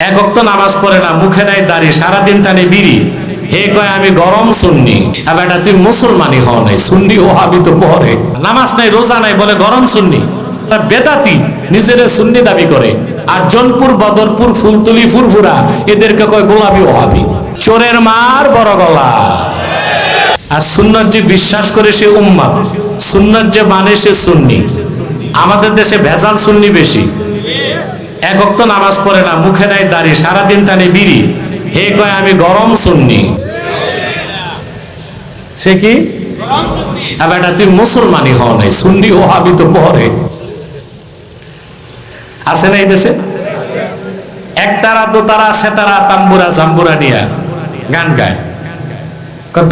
এক ওয়াক্ত নামাজ পড়ে না, মুখে নাই দাড়ি, সারাদিন টানে বিড়ি। হে কয় আমি গরম সুন্নি। আবার এটা তুই মুসলমানই হও নাই, সুন্নি ওহাবি তো পড়ে। নামাজ নাই, রোজা নাই, বলে গরম সুন্নি। বেদাতি নিজের সুন্নি দাবি করে। আর জনপুর, বদরপুর, ফুলতুলি, ফুরফুরা এদেরকে কয় গোলাপি ওহাবি। চোরের মার বড় গলা। আর সুন্নত যে বিশ্বাস করে সে উম্মাহ, সুন্নত যে মানে সে সুন্নি। আমাদের দেশে ভেজাল সুন্নি বেশি। এক ওয়াক্ত নামাজ পড়ে না, মুখে নাই দাড়ি, সারাদিন টানে বিড়ি। হে কয় আমি গরম সুন্নি। সে কি? আবার এটা তুই মুসলমানই হও নাই, সুন্নি ওহাবি তো পড়ে। আছে না এই দেশে? একতারা, দোতারা, সেতারা, তাম্বুরা, জাম্বুরা নিয়া গান গায়,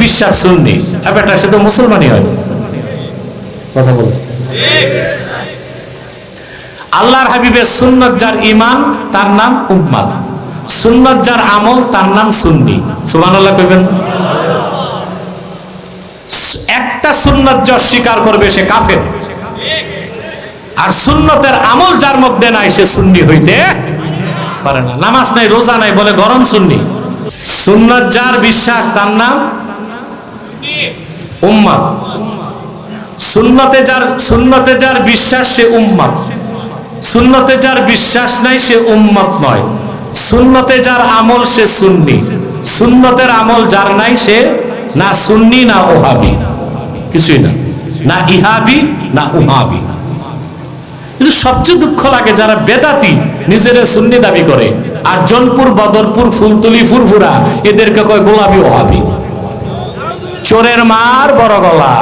বিশ্বাস সুন্নি। আবার এটা সে তো মুসলমানই হয়। কথা বল। আল্লাহর হাবিবের সুন্নত যার ঈমান তার নাম উম্মাহ, সুন্নত যার আমল তার নাম সুন্নি। সুবহানাল্লাহ কইবেন। একটা সুন্নত যার স্বীকার করবে সে কাফের। আর সুন্নতের আমল যার মধ্যে নাই সে সুন্নি হইতে পারে না। নামাজ নাই, রোজা নাই, বলে গরম সুন্নি। সুন্নত যার বিশ্বাস তার নাম উম্মাহ। সুন্নতে যার বিশ্বাস সে উম্মাহ, সুন্নতে যার বিশ্বাস নাই সে উম্মত নয়। সুন্নতে যার আমল সে সুন্নি, সুন্নতের আমল যার নাই সে না সুন্নি না ওহাবি, কিছুই না, না ইহাবি না উহাবি। কিন্তু সবচেয়ে দুঃখ লাগে যারা বেদাতি নিজের সুন্নি দাবি করে, আর জনপুর, বদরপুর, ফুলতুলি, ফুরফুরা এদেরকে কয় গোলাপি ওহাবি। চোরের মার বড় গলা।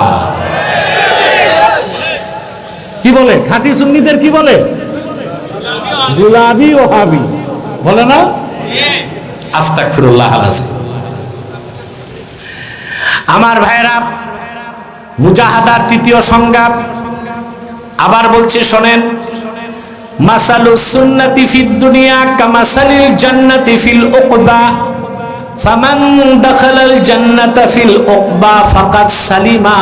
কি বলে? খাঁটি সুন্নিদের কি বলে? গুলাবি ওহাবি বলে না? আস্তাগফিরুল্লাহ আলাইহি। আমার ভাইরা, মুজাহাদার তৃতীয় সংজ্ঞা আবার বলছি, শোনেন। মাসালুস সুন্নাতি ফিদ দুনিয়া কামাসালিল জান্নাতি ফিল উকবা ফামান দাখালাল জান্নাতা ফিল উকবা ফাকাদ সালিমা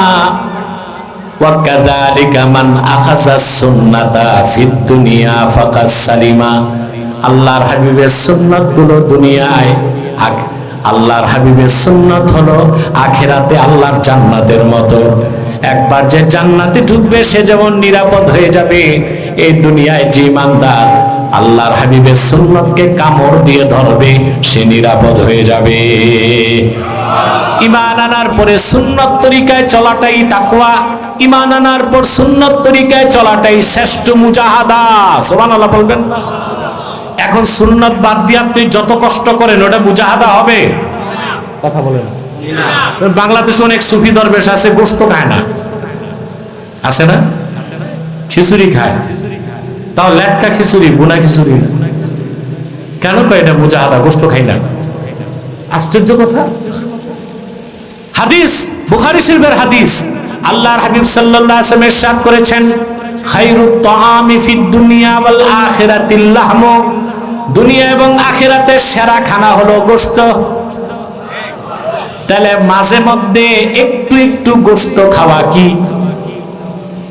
ওয়া কাযালিকা মান আখাযাস সুন্নাতা ফিদ দুনিয়া ফাকাদ সালিমা। আল্লাহর হাবিবের সুন্নাতগুলো দুনিয়ায়, আল্লাহর হাবিবের সুন্নাত হলো আখিরাতে আল্লাহর জান্নাতের মতো। একবার যে জান্নাতে ঢুকবে সে যেমন নিরাপদ হয়ে যাবে, এই দুনিয়ায় যে ইমানদার আল্লাহর হাবিবের সুন্নতকে কামড় দিয়ে ধরবে সে নিরাপদ হয়ে যাবে। ঈমান আনার পরে সুন্নত তরিকায় চলাটাই তাকওয়া। ঈমান আনার পর সুন্নত তরিকায় চলাটাই শ্রেষ্ঠ মুজাহাদা। সুবহানাল্লাহ বলবেন না? এখন সুন্নত বাদ দিয়ে আপনি যত কষ্ট করেন ওটা মুজাহাদা হবে? কথা বলেন। বাংলাদেশে অনেক সুফি দরবেশ আছে, গোশত খায় না, আছে না? খিচুড়ি খায়, তাও লেটকা খিচুড়ি, বুনা খিচুড়ি না। কেন কয় এটা মুজাহাদা? গোশত খাই না। আশ্চর্য কথা। হাদিস, বুখারী শরীফের হাদিস, আল্লাহর হাবিব সাল্লাল্লাহু আলাইহি ওয়াসাল্লাম ইরশাদ করেছেন, খায়রুত তাআমি ফিদ দুনিয়া ওয়াল আখিরাতিল লাহমু। দুনিয়া এবং আখিরাতের সেরা খানা হলো গোশত। তাহলে মাঝে মধ্যে একটু একটু গোশত খাওয়া কি?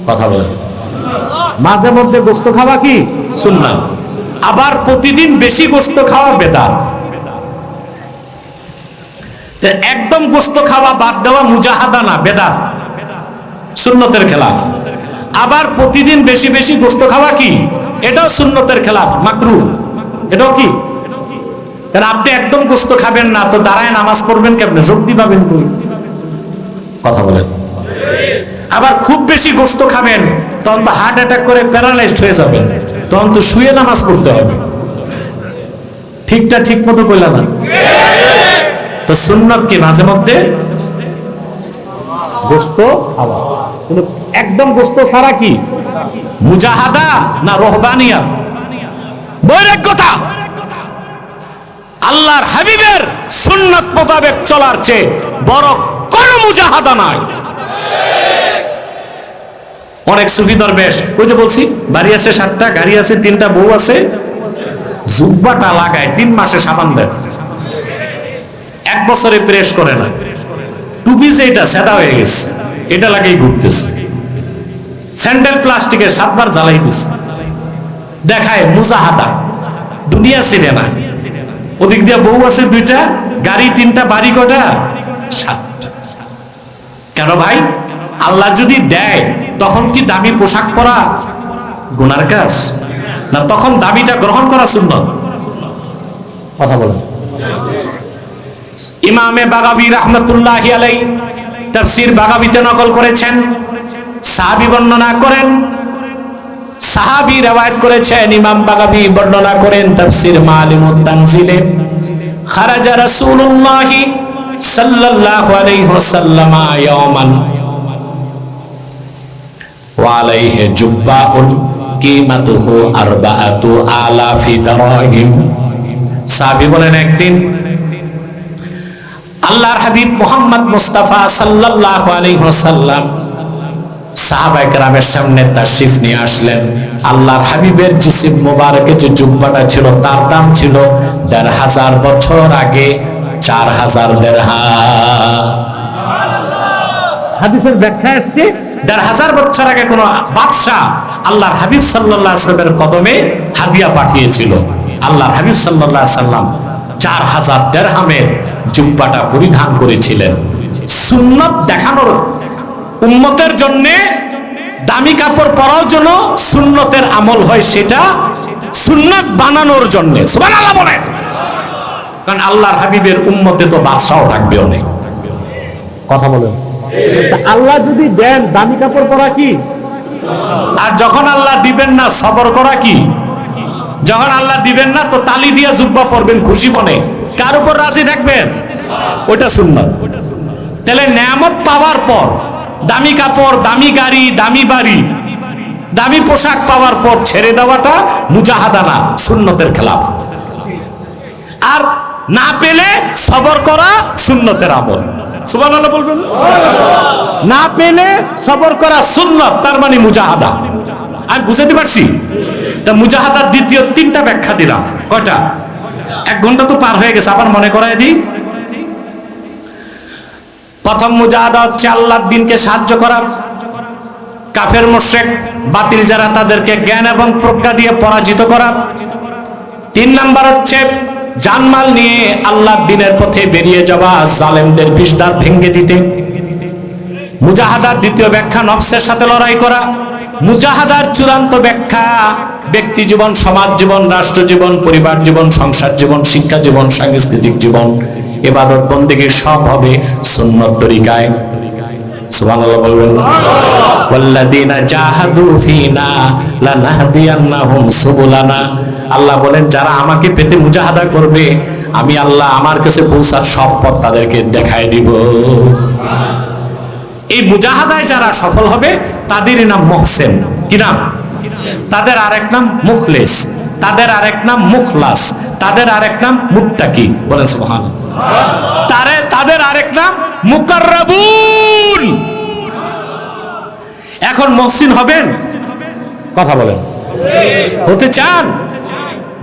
কথা বলেন। মাঝে মধ্যে গোশত খাওয়া কি সুন্নাত? আবার প্রতিদিন বেশি গোশত খাওয়া বেদাত। একদম গোশত খাওয়া বাদ দেওয়া মুজাহাদা না, বেদাত, সুন্নতের খেলাফ। আবার প্রতিদিন বেশি বেশি গোশত খাওয়া কি? এটাও সুন্নতের খেলাফ, মাকরুহ। এটাও কি? কারণ আপনি একদম গোশত খাবেন না তো দাঁড়ায় নামাজ পড়বেন কেমনে? শক্তি পাবেন কই? কথা বলেন। আবার খুব বেশি গোশত খাবেন তখন তো হার্ট অ্যাটাক করে প্যারালাইজড হয়ে যাবেন, তখন তো শুয়ে নামাজ পড়তে হবে। ঠিকটা ঠিক মতো কইলাম না? তো সুন্নত কি? মাঝে মধ্যে গোশত খাওয়া। কিন্তু একদম গোশত ছাড়া কি মুজাহাদা না রহবানিয়াত? বৈরাগ্যতা। আল্লাহর হাবিবের সুন্নাত মোতাবেক চলার চেয়ে বড় কোনো মুজাহাদা নাই। অনেক সুফি দরবেশ, ওই যে বলছি, বাড়ি আছে 7টা, গাড়ি আছে 3টা, বউ আছে, জুব্বাটা লাগায় 3 মাসে সাবান দেয়, 1 বছরে প্রেস করে না। টুপি যে এটা সেটা হয়ে গেছে, এটা লাগিয়ে ঘুরতেছে। স্যান্ডেল প্লাস্টিকের 7 বার জ্বালাই দিচ্ছে, দেখায় মুজাহাদা। দুনিয়া চিনে না, ওদিক দিয়ে বউ আছে 2টা, গাড়ি 3টা, বাড়ি কটা? 7টা। কেন ভাই? আল্লাহ যদি দেয় তখন কি দামি পোশাক পরা গুনার কাজ না? তখন দামিটা গ্রহণ করা সুন্নাত। কথা বলেন। ইমামে বাগাবী রাহমাতুল্লাহি আলাইহি তাফসীর বাগাবীতে নকল করেছেন, সাহাবী বর্ণনা করেন, সাহাবী রওয়ায়াত করেছেন, ইমাম বাগাবী বর্ণনা করেন তাফসীর মাআলিমুত তানজিলে, খারাজা রাসূলুল্লাহি সাল্লাল্লাহু আলাইহি ওয়াসাল্লাম ইয়াওমান ওয়া আলাইহি জুব্বাউন কিমাতুহু 4000 দিরহাম। সাহাবী বলেন, একদিন আল্লাহর হাবিব মুহাম্মদ মুস্তাফা সাল্লাল্লাহু আলাইহি ওয়াসাল্লাম সাহাবায়ে কেরামের সামনে তাশরিফ নিয়ে আসলেন। আল্লাহর হাবিবের জিসিম মোবারকে যে জুব্বাটা ছিল তার দাম ছিল 1500 বছর আগে 4000 দিরহাম। হাদিসের ব্যাখ্যা আসছে 1500 বছর আগে কোন বাদশা আল্লাহর হাবিব সাল্লাল্লাহু আলাইহি ওয়াসাল্লামের কদমে হাদিয়া পাঠিয়েছিল। আল্লাহর হাবিব সাল্লাল্লাহু আলাইহি ওয়াসাল্লাম 4000 দিরহামের জুব্বাটা পরিধান করেছিলেন। সুন্নাত দেখানোর, উম্মতের জন্য দামি কাপড় পরার জন্য সুন্নতের আমল হয়, সেটা সুন্নাত বানানোর জন্য। সুবহানাল্লাহ বলেন। কারণ আল্লাহর হাবিবের উম্মতে তো বাদশাও থাকবে অনেক। কথা বলেন। আল্লাহ যদি দেন দামি কাপড় পরা কি, আর যখন আল্লাহ দিবেন না সবর করা কি? যখন আল্লাহ দিবেন না তো তালি দিয়ে জুব্বা পরবেন খুশি মনে, কার উপর রাজি থাকবেন? ওটা সুন্নাত। তাহলে নেয়ামত পাওয়ার পর দামি কাপড়, দামি গাড়ি, দামি বাড়ি, দামি পোশাক পাওয়ার পর ছেড়ে দেওয়াটা মুজাহাদা না, সুন্নতের খেলাফ। আর না পেলে সবর করা সুন্নতের আমল। সুবহানাল্লাহ বলবেন। না পেলে সবর করা সুন্নাত, তার মানে মুজাহাদা। আমি বুঝাতে পারছি? তা মুজাহাদার দ্বিতীয় 3টা ব্যাখ্যা দিলাম। কয়টা? 1 ঘন্টা তো পার হয়ে গেছে, আবার মনে করায় দিই। প্রথম মুজাহাদা হচ্ছে আল্লাহর দ্বীনকে সাহায্য করা। কাফের মুশরিক বাতিল যারা তাদেরকে জ্ঞান এবং প্রজ্ঞা দিয়ে পরাজিত করা। 3 নাম্বার হচ্ছে জানমাল নিয়ে আল্লাহর দ্বীনের পথে বেরিয়ে যাওয়া, জালেমদের বিষদ্বার ভেঙে দিতে। মুজাহাদার দ্বিতীয় ব্যাখ্যা নফসের সাথে লড়াই করা। মুজাহাদার চূড়ান্ত ব্যাখ্যা ব্যক্তি জীবন, সমাজ জীবন, রাষ্ট্র জীবন, পরিবার জীবন, সংসার জীবন, শিক্ষা জীবন, সাংস্কৃতিক জীবন, ইবাদত বন্দেগী সব হবে সুন্নত তরিকায়। সুবহানাল্লাহ বলবেন। ওয়াল্লাযীনা জাহাদু ফীনা লানাহদিয়ান্নাহুম সুবুলানা। আল্লাহ বলেন, যারা আমাকে পেতে মুজাহাদা করবে, আমি আল্লাহ আমার কাছে পৌঁছার সব পথ তাদেরকে দেখায় দিব। এই মুজাহাদায় যারা সফল হবে তাদেরই নাম মুহসিন। কি নাম? তাদের আরেক নাম মুখলেস, তাদের আরেক নাম মুখলাস, তাদের আরেক নাম মুত্তাকি। বলেন সুবহানাল্লাহ। তাদের আরেক নাম মুকাররাবুন। এখন মুহসিন হবেন? কথা বলেন। হতে চান?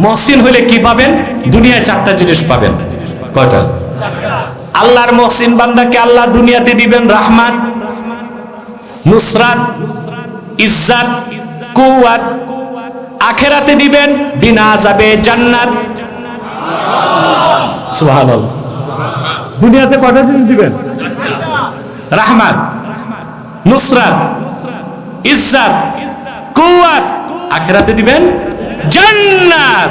মুহসিন হলে কি পাবেন? দুনিয়ায় 4টা জিনিস পাবেন। কয়টা? আল্লাহর মুহসিন বান্দাকে আল্লাহ দুনিয়াতে দিবেন রাহমাত, নুসরাত, ইজ্জত, কুওয়াত। আখিরাতে দিবেন বিনা আযাবে জান্নাত। সুবহানাল্লাহ। দুনিয়াতে কয়টা জিনিস দিবেন? রাহমাত, নুসরাত, ইজ্জত, কুওয়াত। আখিরাতে দিবেন জান্নাত।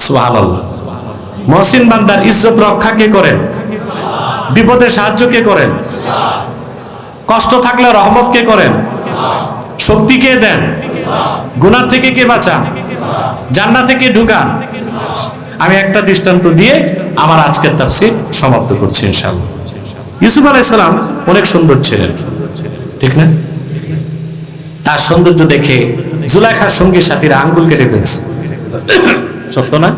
সুবহানাল্লাহ। মুহসিন বান্দার ইজ্জত রক্ষা কে করেন? বিপদে সাহায্য কে করেন? কষ্ট থাকলে রহমত কে করেন? শক্তি কে দেন? গুনাহ থেকে কে বাঁচান? জান্নাতে কে ঢুকান? আমি একটা দৃষ্টান্ত দিয়ে আমার আজকের তাফসীর সমাপ্ত করছি ইনশাআল্লাহ। ইউসুফ আলাইহিস সালাম অনেক সুন্দর ছিলেন, ঠিক না? তার সৌন্দর্য দেখে জুলাইখার সঙ্গী সাথীরা আঙ্গুল কেটে ফেলছে। সত্য না?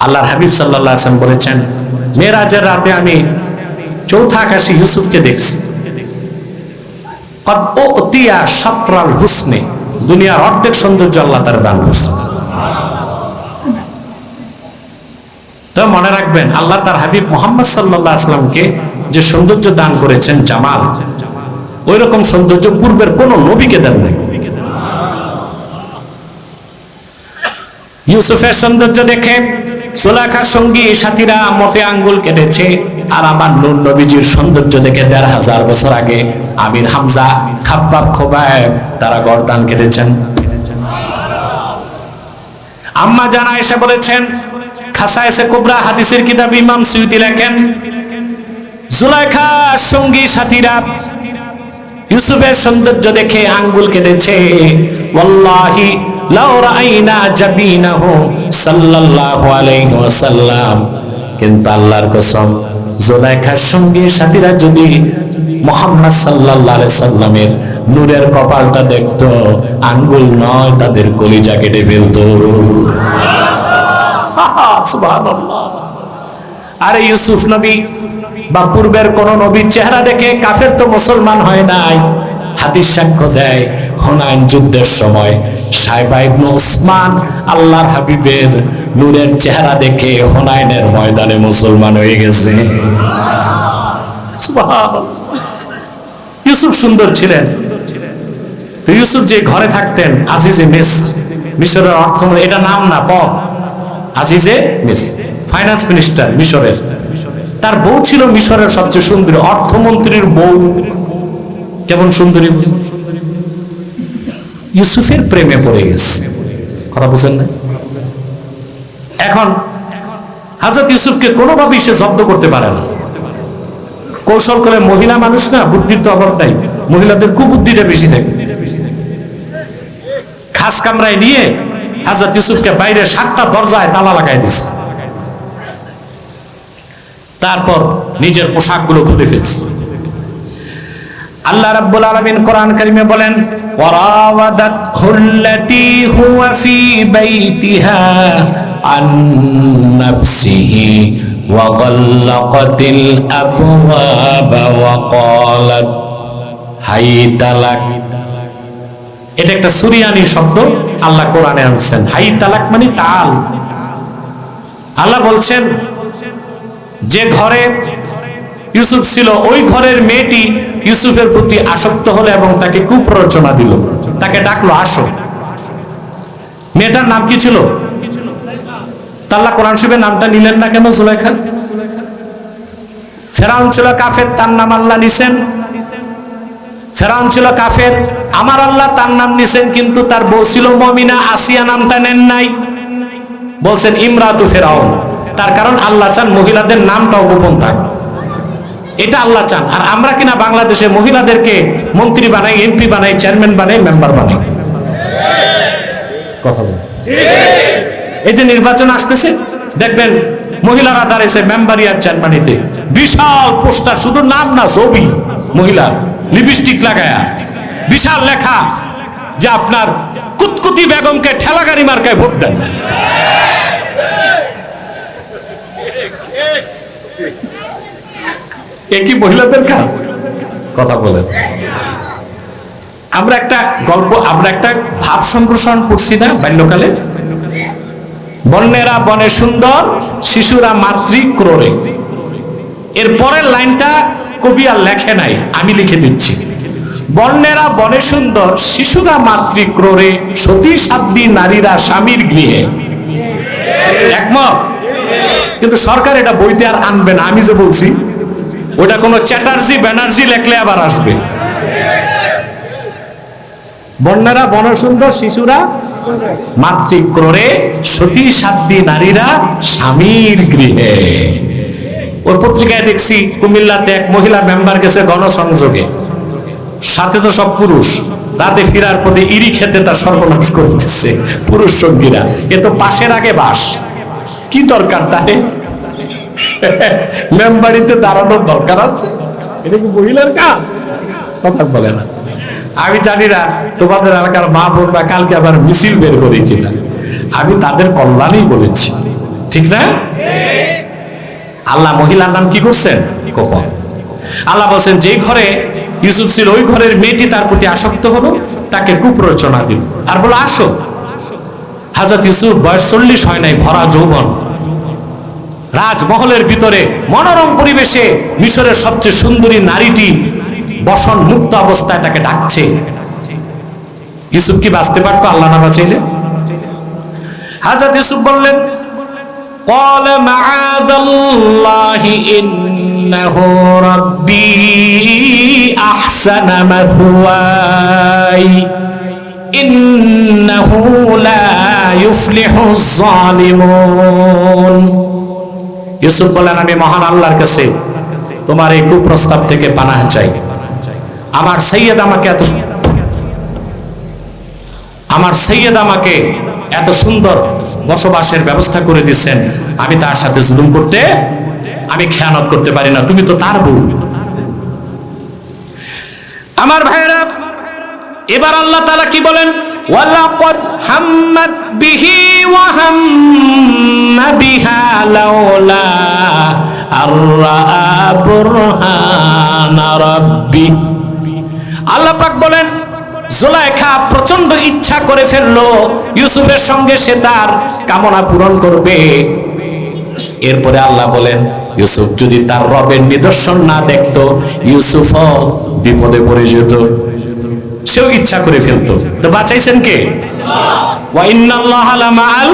আল্লাহর হাবিব সাল্লাল্লাহু আলাইহি ওয়াসাল্লাম বলেছেন, মেরাজের রাতে আমি 4থা আকাশে ইউসুফকে দেখছি। কদ উতিয়া শাতরাল হুসনে, দুনিয়ার অর্ধেক সৌন্দর্য আল্লাহ তার দান করছে। তো মনে রাখবেন, আল্লাহ তার হাবিব মুহাম্মদ সাল্লাল্লাহু আলাইহি ওয়াসাল্লামকে যে সৌন্দর্য দান করেছেন, জামাল, ওই রকম সৌন্দর্য পূর্বের কোন নবীকে দেন নাই। ইউসুফের সৌন্দর্য দেখে সুলেখার সঙ্গী সাথীরা মোটে আঙ্গুল কেটেছে। আর আমার নূর নবীজির সৌন্দর্য দেখে ১৫০০ বছর আগে আমির, হামজা, খাব্বাব, খোবায়েব তারা গর্দান কেটেছেন। আম্মা জানা এসে বলেছেন, খাসায়েসে কুবরা হাদিসের কিতাব ইমাম সুয়ুতী লেখেন, জুলাইখার সঙ্গী সাথীরা ইউসুফের সৌন্দর্য দেখে আঙ্গুল কেটেছে। ওয়াল্লাহি লাউ রাআইনা জাবিনাহু সাল্লাল্লাহু আলাইহি ওয়াসাল্লাম, কিন্তু আল্লাহর কসম জুলাইখার সঙ্গী সাথীরা যদি মুহাম্মদ সাল্লাল্লাহু আলাইহি সাল্লামের নূরের কপালটা দেখতো, আঙ্গুল নয় তাদের কলিজা কেটে ফেলতো। সুবহানাল্লাহ। আরে ইউসুফ নবী বা পূর্বের কোন নবীর চেহারা দেখে কাফের তো মুসলমান হয় নাই। হাদিস সাক্ষ্য দেয়, হুনাইন যুদ্ধের সময় সাইবা ইবনে উসমান আল্লাহর হাবিবের নূরের চেহারা দেখে হুনাইনের ময়দানে মুসলমান হয়ে গেছে। সুবহানাল্লাহ। ইউসুফ সুন্দর ছিলেন। তো ইউসুফ যে ঘরে থাকতেন, আজিজে মিসর, মিশরের অর্থমন্ত্রী, এটা নাম না, পদ, আজিজে মিসর, ফাইন্যান্স মিনিস্টার মিশরের। তার বউ ছিল মিশরের সবচেয়ে সুন্দরী, অর্থমন্ত্রীর বউ। কেমন সুন্দরী! ইউসুফের প্রেমে পড়ে গেছে। কথা বুঝেন না? এখন হযরত ইউসুফকে কোনোভাবেই সে জব্দ করতে পারে না। কৌশল করে, মহিলা মানুষ না, বুদ্ধির তো অভাব নাই, মহিলাদের কুবুদ্ধিটা বেশি থাকে। খাস কামরায় নিয়ে হযরত ইউসুফকে বাইরে 7টা দরজায় তালা লাগাই দিছে। তারপর নিজের পোশাকগুলো খুলে ফেলছে। আল্লাহ রাব্বুল আলামিন কোরআন কারীমে বলেন, ওয়ারাওয়াদাতহুল্লাতী হুয়া ফী বাইতিহা আন নাফসিহি ওয়া গাল্লাকাতিল আবওয়াবা ওয়া ক্বালাত হাই তালাক। এটা একটা সুরিয়ানি শব্দ আল্লাহ কোরআনে আনছেন। হাই তালাক মানে তাল। আল্লাহ বলছেন, যে ঘরে ইউসুফ ছিল ওই ঘরের মেয়েটি ইউসুফের প্রতি আসক্ত হলো এবং তাকে কুপ্ররোচনা দিল, তাকে ডাকলো, আসো। মেয়েটার নাম কি ছিল? আল্লাহ কোরআন শরীফে নামটা নিলেন না কেন? জুলাইখা। ফেরাউন ছিল কাফের, তার নাম আল্লাহ নিছেন। ফেরাউন ছিল কাফের, আমার আল্লাহ তার নাম নিছেন, কিন্তু তার বউ ছিল মুমিনা, আসিয়া নামটা নেন নাই, বলছেন ইমরাতু ফেরাউন। তার কারণ আল্লাহ চান মহিলাদের নামটাও গোপন থাক, এটা আল্লাহ চান। আর আমরা কিনা বাংলাদেশে মহিলাদেরকে মন্ত্রী বানাই, এমপি বানাই, চেয়ারম্যান বানাই, মেম্বার বানাই। কথা বল। এই যে নির্বাচন আসতেছে, দেখবেন মহিলারা দাঁড়িয়েছে মেম্বারি আর চেয়ারম্যানিতে, বিশাল পোস্টার, শুধু নাম না, ছবি, মহিলা লিপস্টিক লাগায়া, বিশাল লেখা যে আপনার কুতকুতি বেগমকে ঠেলাগাড়ি মার্কায় ভোট দেন। একই মহিলাদের কাজ। কথা বলেন। আমরা একটা গল্প, আমরা একটা ভাব সম্প্রসারণ করছি না বাল্যকালে? বন্যেরা বনে সুন্দর, শিশুরা মাতৃক্রোড়ে। এর পরের লাইনটা কবি আর লেখে নাই, আমি লিখে দিচ্ছি। বন্যেরা বনে সুন্দর, শিশুরা মাতৃক্রোড়ে, সতী সাধ্বী নারীরা স্বামীর গৃহে। একমত? কিন্তু সরকার এটা বইতে আর আনবে না, আমি যে বলছি ওটা কোনো চ্যাটার্জি ব্যানার্জি লেখলে আবার আসবে। বন্যেরা বনসুন্দর, শিশুরা মাতৃক্রোড়ে, সতী সাধ্বী নারীরা স্বামীর গৃহে। ওর পত্রিকায় দেখছি কুমিল্লাতে এক মহিলা মেম্বার গেছে গণসংযোগে, সাথে তো সব পুরুষ। রাতে ফিরার পথে ইরি খেতে তার সর্বনাশ করতেছে পুরুষ সঙ্গীরা। এ তো পাশের আগে বাস, কি দরকার তাই মেম্বারিতে দাঁড়ানোর দরকার আছে? এটা কি মহিলার কাজ? কথা বলে না। আমি জানি না তোমাদের এলাকার মা বোনরা কালকে আবার মিছিল বের করে কিনা, আমি তাদের কল্যাণেই বলেছি, ঠিক না? আল্লাহ মহিলার নাম কি করছেন? গোপন। আল্লাহ বলছেন যে ঘরে ইউসুফ ছিল ওই ঘরের মেয়েটি তার প্রতি আসক্ত হলো, তাকে কুপ্ররোচনা দিল আর বলো আসো। হযরত ইউসুফ বয়স 40 হয় নাই, ভরা যৌবন, রাজমহলের ভিতরে মনোরম পরিবেশে মিশরের সবচেয়ে সুন্দরী নারীটি বসন মুক্ত অবস্থায় তাকে ডাকছে। ইউসুফ কি বাঁচতে পারতো আল্লাহ না বাঁচাইলে? হযরত ইউসুফ বললেন, ক্বালা মাআযাল্লাহি ইন্নাহু রাব্বি আহসানা মাথওয়াই ইন্নাহু লা ইউফলিহুজ জালিমুন। ইউসুফ বলেন, আমি মহান আল্লাহর কাছে তোমার এই কুপ্রস্তাব থেকে পানাহ চাই। আমার সৈয়দ আমাকে এত সুন্দর বসবাসের ব্যবস্থা করে দিচ্ছেন, আমি তার সাথে জুলুম করতে, আমি খেয়ানত করতে পারি না, তুমি তো তার বউ। আমার ভাইরা, এবার আল্লাহ তাআলা কি বলেন, ওয়ালাকাদ হাম্মাত বিহি ওয়া হাম্মা বিহা লাউলা আররা বুরহানা রাব্বি। আল্লাহ পাক বলেন, জুলাইখা প্রচন্ড ইচ্ছা করে ফেললো ইউসুফের সঙ্গে সে তার কামনা পূরণ করবে। এরপরে আল্লাহ বলেন, ইউসুফ যদি তার রবের নিদর্শন না দেখতো, ইউসুফও বিপদে পড়ে যেত। সেও ইচ্ছা করে ফেলতো, তো বাঁচাইছেন কে? ওয়া ইন্নাল্লাহা লামাআল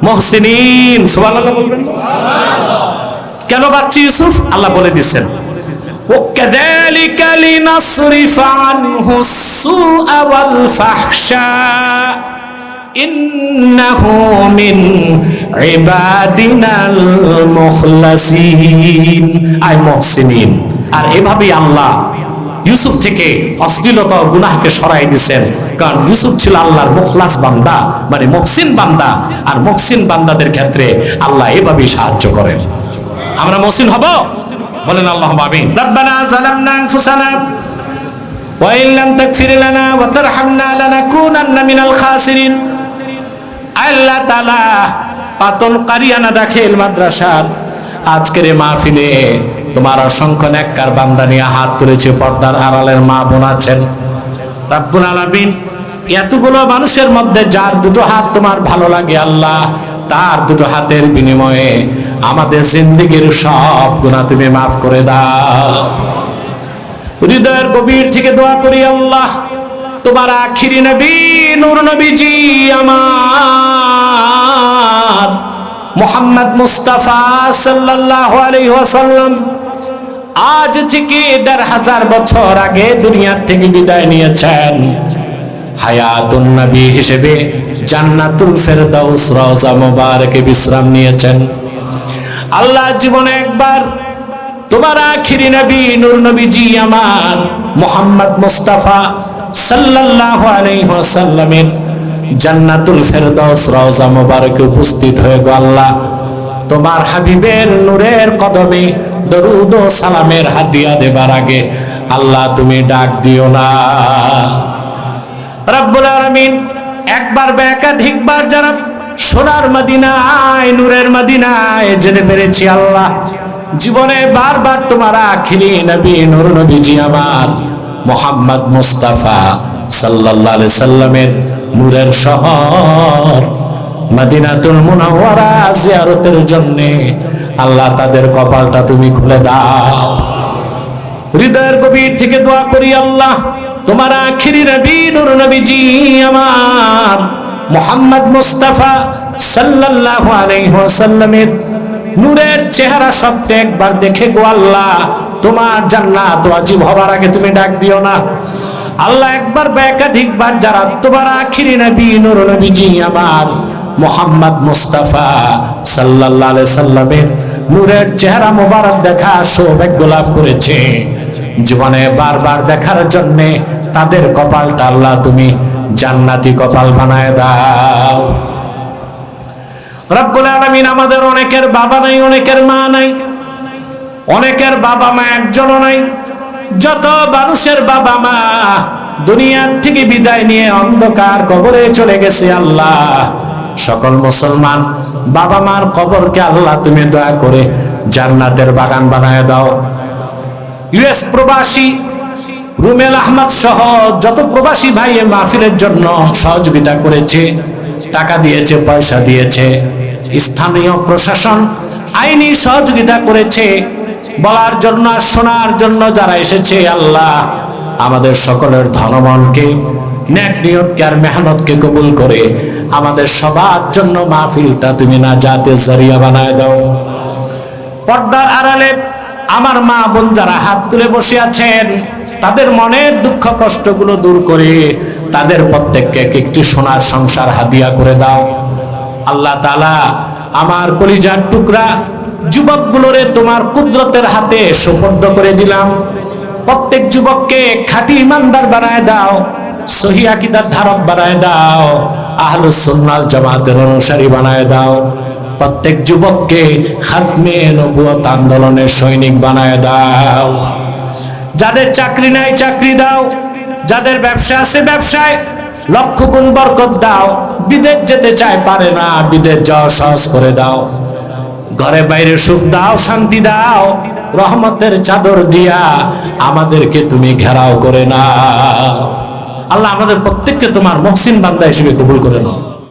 মুহসিনিন। সুবহানাল্লাহ বলবেন। কেন বাঁচছে ইউসুফ? আল্লাহ বলে দিচ্ছেন, ওয়াকাযালিকা লিনাসরিফা আনহু সুআ ওয়াল ফাহশা ইন্নাহু মিন ইবাদিনাল মুখলাসিন আই মুহসিনিন। আর এভাবেই আল্লাহ ইউসুফ থেকে অশ্লীলতা ও গুনাহকে সরাই দিয়েছেন, কারণ ইউসুফ ছিল আল্লাহর মুখলাস বান্দা, মানে মুহসিন বান্দা। আর মুহসিন বান্দাদের ক্ষেত্রে আল্লাহ এভাবেই সাহায্য করেন। আমরা মুহসিন হব, বলেন আল্লাহুম্মা আমিন। রব্বানা যালামনা আনফুসানা ওয়া ইন লাম তাগফির লানা ওয়া তারহামনা লানাকুনান্না মিনাল খাসিরিন। আল্লাহ তাআলা পাতন কারিয়ানা দাখিল মাদ্রাসার আজকের এই মাহফিলে তোমার অসংখ্য নেককার বান্দা নিয়ে হাত তুলেছে, পর্দার আড়ালের মা বোন আছেন। রব্বুল আলামিন, এতগুলো মানুষের মধ্যে যার দুটো হাত তোমার ভালো লাগে আল্লাহ, তার দুটো হাতের বিনিময়ে আমাদের জিন্দেগির সব গুনাহ তুমি মাফ করে দাও। হৃদয়ের গভীর থেকে দোয়া করি আল্লাহ, তোমার আখিরি নবী নূর নবীজি আমার মুহাম্মদ মুস্তাফা সাল্লাল্লাহু আলাইহি ওয়াসাল্লাম আজ থেকে ১৫০০ বছর আগে দুনিয়া থেকে বিদায় নিয়েছেন। হায়াতুন নবী হিসেবে জান্নাতুল ফেরদাউস রওজা মুবারকে বিশ্রাম নিয়েছেন। আল্লাহ জীবনে একবার তোমার আখিরি নবী নূর নবীজি আমার মুহাম্মদ মুস্তাফা সাল্লাল্লাহু আলাইহি ওয়াসাল্লামের জান্নাতুল ফেরদাউস রওজা মুবারকে উপস্থিত হয়ে গো আল্লাহ, তোমার হাবিবের নূরের কদমে দরুদ ও সালামের হাদিয়া দেবার আগে আল্লাহ তুমি ডাক দিও না। রব্বুল আলামিন, একবার বা একাধিকবার যারা সোনার মদিনায় নূরের মদিনায় যেতে পেরেছি আল্লাহ, জীবনে বারবার তোমার আখিরি নবী নূর নবীজি আমার মুহাম্মদ মুস্তাফা সাল্লাল্লাহু আলাইহি সাল্লামের নূরের শহর মদিনাতুল মুনাওয়ারা জিয়ারতের জন্য আল্লাহ তাদের কপালটা তুমি খুলে দাও। হৃদয়ের গভীর থেকে দোয়া করি আল্লাহ, তোমার আখিরি নবী নূর নবীজি আমার মুহাম্মদ মুস্তাফা সাল্লাল্লাহু আলাইহি ওয়াসাল্লামের নূরের চেহারা সত্যি একবার দেখে গো আল্লাহ, তোমার জান্নাত ওয়াজিব হবার আগে তুমি ডাক দিও না আল্লাহ। একবার বা একাধিকবার যারা তোমার আখিরি নবী নূর নবীজি আমার মুহাম্মদ মুস্তাফা সাল্লাল্লাহু আলাইহি সাল্লামের নূরের চেহারা মোবারক দেখার সৌভাগ্য লাভ করেছে, জীবনে বারবার দেখার জন্য তাদের কপালটা আল্লাহ তুমি জান্নাতি কপাল বানায় দাও। রব্বুল আলামিন, আমাদের অনেকের বাবা নাই, অনেকের মা নাই, অনেকের বাবা মা একজনও নাই। যত মানুষের বাবা মা দুনিয়ার থেকে বিদায় নিয়ে অন্ধকার কবরে চলে গেছে আল্লাহ, সকল মুসলমান বাবা মার কবরকে আল্লাহ তুমি দয়া করে জান্নাতের বাগান বানায় দাও। ইউএস প্রবাসী রুমেল আহমদ সহ যত প্রবাসী ভাই এই মাহফিলের জন্য সহযোগিতা করেছে, টাকা দিয়েছে, পয়সা দিয়েছে, স্থানীয় প্রশাসন আইনি সহযোগিতা করেছে, বলার জন্য আর শোনার জন্য যারা এসেছে আল্লাহ, আমাদের সকলের ধনমনকে নেক নিয়তকে আর মেহনতকে কবুল করে আমাদের সবার জন্য মাহফিলটা তুমি নাজাতের জরিয়া বানায় দাও। পর্দার আড়ালে আমার মা বোন যারা হাত তুলে বসে আছেন, তাদের মনের দুঃখ কষ্টগুলো দূর করে তাদের প্রত্যেককে একটি সোনার সংসার হাদিয়া করে দাও। আল্লাহ তাআলা আমার কলিজার টুকরা যুবকগুলোরে তোমার কুদরতের হাতে সুপর্দ করে দিলাম। প্রত্যেক যুবককে খাঁটি ইমানদার বানায় দাও, সহি আকীদার ধারক বানায় দাও, আহলুস সুন্নাহ জামাতের অনুসারী বানায় দাও। প্রত্যেক যুবককে খাতমে নবুয়ত আন্দোলনের সৈনিক বানায় দাও। যাদের চাকরি নাই চাকরি দাও, যাদের ব্যবসা আছে ব্যবসায় লক্ষ গুণ বরকত দাও। বিদেশ যেতে চায় পারে না, বিদেশ যাওয়া সহজ করে দাও। ঘরে বাইরে সুখ দাও, শান্তি দাও। রহমতের চাদর দিয়া আমাদেরকে তুমি ঘেরাও করে নাও। আল্লাহ আমাদের প্রত্যেককে তোমার মুহসিন বান্দা হিসেবে কবুল করে নাও।